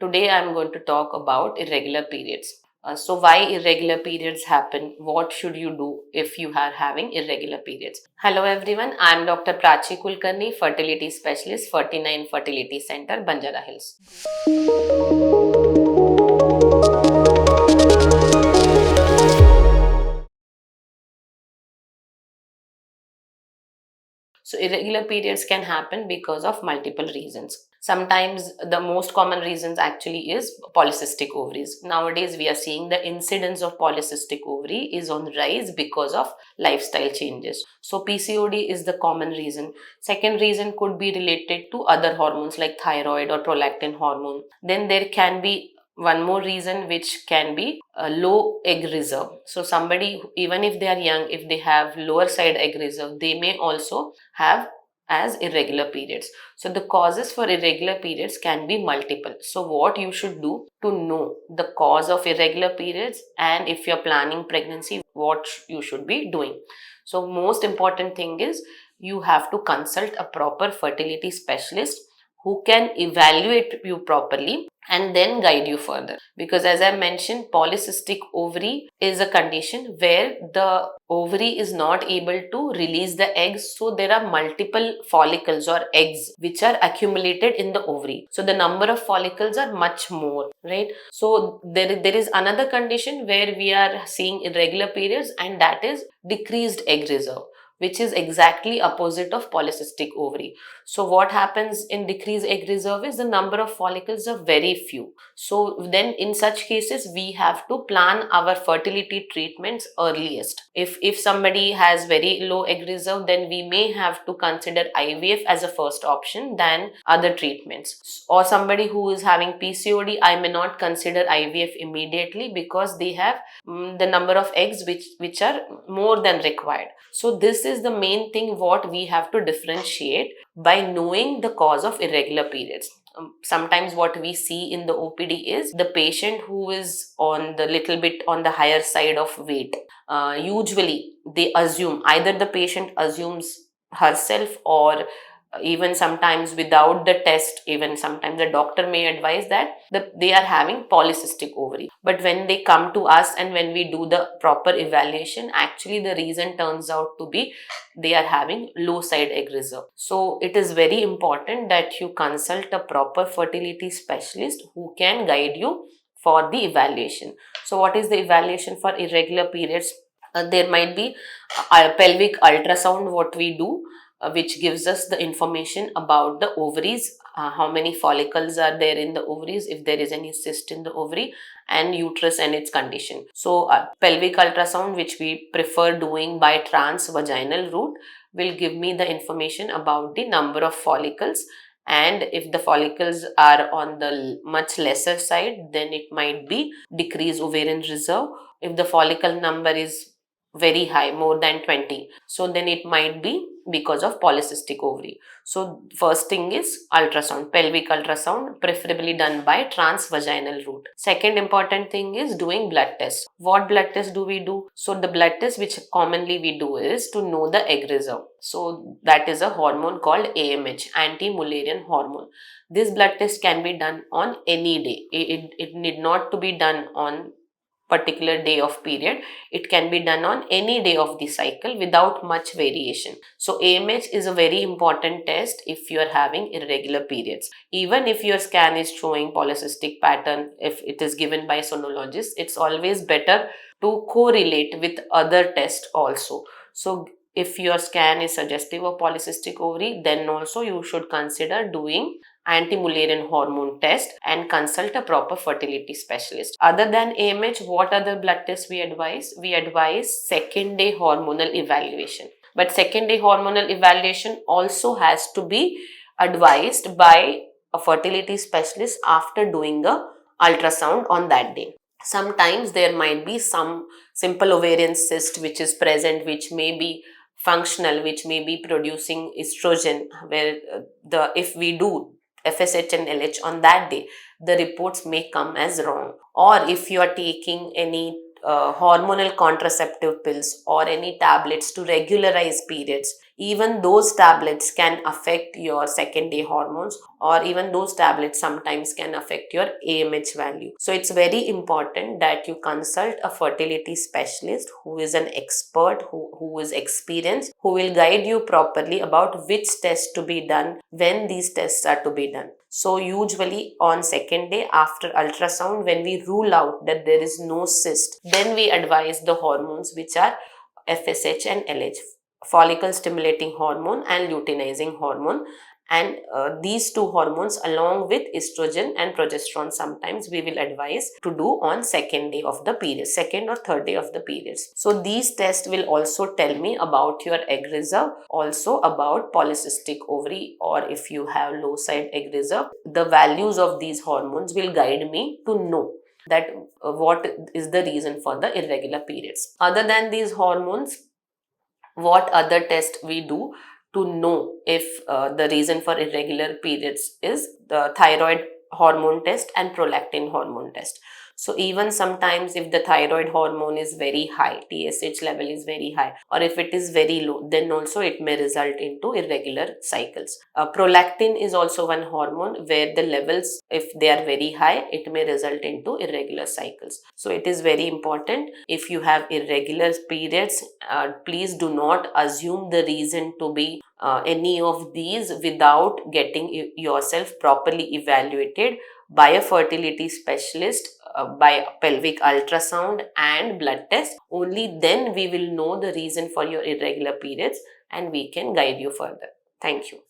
Today I am going to talk about irregular periods. So why irregular periods happen? What should you do if you are having irregular periods? Hello everyone, I am Dr. Prachi Kulkarni, fertility specialist, Ferty9 Fertility Center, Banjara Hills. So irregular periods can happen because of multiple reasons. Sometimes the most common reasons actually is polycystic ovaries. Nowadays we are seeing the incidence of polycystic ovary is on rise because of lifestyle changes. So PCOD is the common reason. Second reason could be related to other hormones like thyroid or prolactin hormone. Then there can be one more reason, which can be a low egg reserve. So somebody, even if they are young, if they have lower side egg reserve, they may also have as irregular periods. So the causes for irregular periods can be multiple. So what you should do to know the cause of irregular periods, and if you're planning pregnancy, what you should be doing. So most important thing is you have to consult a proper fertility specialist who can evaluate you properly and then guide you further. Because as I mentioned, polycystic ovary is a condition where the ovary is not able to release the eggs. So there are multiple follicles or eggs which are accumulated in the ovary. So the number of follicles are much more, right? So there is another condition where we are seeing irregular periods, and that is decreased egg reserve, which is exactly opposite of polycystic ovary. So what happens in decreased egg reserve is the number of follicles are very few. So then in such cases, we have to plan our fertility treatments earliest. If somebody has very low egg reserve, then we may have to consider IVF as a first option than other treatments. Or somebody who is having PCOD, I may not consider IVF immediately because they have the number of eggs which are more than required. So this is the main thing what we have to differentiate by knowing the cause of irregular periods. Sometimes what we see in the OPD is the patient who is on the little bit on the higher side of weight. Usually they assume, either the patient assumes herself, or even sometimes without the test, even sometimes the doctor may advise that they are having polycystic ovary. But when they come to us and when we do the proper evaluation, actually the reason turns out to be they are having low side egg reserve. So it is very important that you consult a proper fertility specialist who can guide you for the evaluation. So what is the evaluation for irregular periods? There might be a pelvic ultrasound, what we do, which gives us the information about the ovaries, how many follicles are there in the ovaries, if there is any cyst in the ovary, and uterus and its condition. So pelvic ultrasound, which we prefer doing by transvaginal route, will give me the information about the number of follicles. And if the follicles are on the much lesser side, then it might be decreased ovarian reserve. If the follicle number is very high, more than 20, so then it might be because of polycystic ovary. So first thing is ultrasound, pelvic ultrasound, preferably done by transvaginal route. Second important thing is doing blood test. What blood test do we do? So the blood test which commonly we do is to know the egg reserve. So that is a hormone called AMH, anti-Mullerian hormone. This blood test can be done on any day. It need not to be done on particular day of period. It can be done on any day of the cycle without much variation. So AMH is a very important test if you are having irregular periods. Even if your scan is showing polycystic pattern, if it is given by sonologist, it's always better to correlate with other tests also. So if your scan is suggestive of polycystic ovary, then also you should consider doing anti-Mullerian hormone test and consult a proper fertility specialist. Other than AMH, what other blood tests we advise? We advise second day hormonal evaluation. But second day hormonal evaluation also has to be advised by a fertility specialist after doing a ultrasound on that day. Sometimes there might be some simple ovarian cyst which is present, which may be functional, which may be producing estrogen, where if we do FSH and LH on that day, the reports may come as wrong. Or if you are taking any hormonal contraceptive pills or any tablets to regularize periods, even those tablets can affect your second day hormones, or even those tablets sometimes can affect your AMH value. So it's very important that you consult a fertility specialist who is an expert, who is experienced, who will guide you properly about which test to be done, when these tests are to be done. So usually on second day after ultrasound, when we rule out that there is no cyst, then we advise the hormones which are FSH and LH, follicle stimulating hormone and luteinizing hormone. And these two hormones along with estrogen and progesterone sometimes we will advise to do on second day of the period, second or third day of the periods. So these tests will also tell me about your egg reserve, also about polycystic ovary, or if you have low side egg reserve. The values of these hormones will guide me to know that what is the reason for the irregular periods. Other than these hormones, what other test we do to know if the reason for irregular periods is the thyroid hormone test and prolactin hormone test. So even sometimes if the thyroid hormone is very high, TSH level is very high, or if it is very low, then also it may result into irregular cycles. Prolactin is also one hormone where the levels, if they are very high, it may result into irregular cycles. So it is very important, if you have irregular periods, please do not assume the reason to be any of these without getting yourself properly evaluated by a fertility specialist, by pelvic ultrasound and blood test. Only then we will know the reason for your irregular periods and we can guide you further. Thank you.